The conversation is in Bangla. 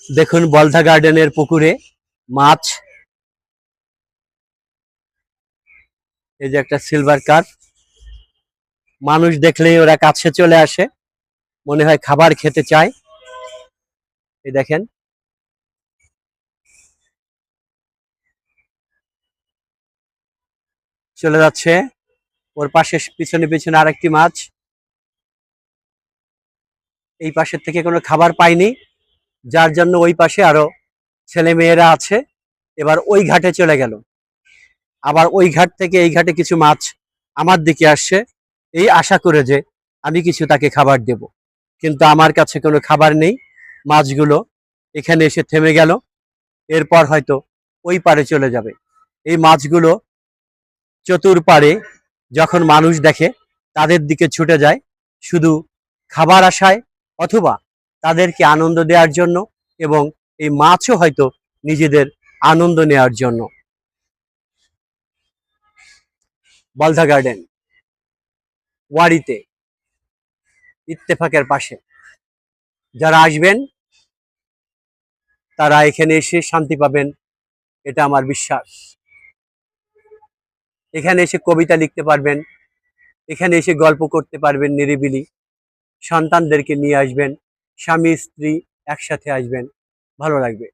দেখুন বলধা গার্ডেনের পুকুরে মাছ। এই যে একটা সিলভার কার্প। মানুষ দেখলেই ওরা কাছে চলে আসে, মনে হয় খাবার খেতে চায়। এই দেখেন, চলে যাচ্ছে। ওর পাশে পিছনে পিছনে আরেকটি মাছ। এই পাশের থেকে কোনো খাবার পায়নি, যার জন্য ওই পাশে আরো ছেলে মেয়েরা আছে। এবার ওই ঘাটে চলে গেল। আবার ওই ঘাট থেকে এই ঘাটে কিছু মাছ আমার দিকে আসছে, এই আশা করে যে আমি কিছু তাকে খাবার দেব। কিন্তু আমার কাছে কোনো খাবার নেই। মাছগুলো এখানে এসে থেমে গেল, এরপর হয়তো ওই পারে চলে যাবে। এই মাছগুলো চতুর্পাড়ে যখন মানুষ দেখে তাদের দিকে ছুটে যায়, শুধু খাবার আশায় অথবা তাদেরকে আনন্দ দেওয়ার জন্য, এবং এই মাছও হয়তো নিজেদের আনন্দ নেওয়ার জন্য। বলধা গার্ডেন, ওয়ারিতে, ইত্তেফাকের পাশে। যারা আসবেন তারা এখানে এসে শান্তি পাবেন, এটা আমার বিশ্বাস। এখানে এসে কবিতা লিখতে পারবেন, এখানে এসে গল্প করতে পারবেন নিরিবিলি। সন্তানদেরকে নিয়ে আসবেন, স্বামী স্ত্রী একসাথে আসবেন, ভালো লাগবে।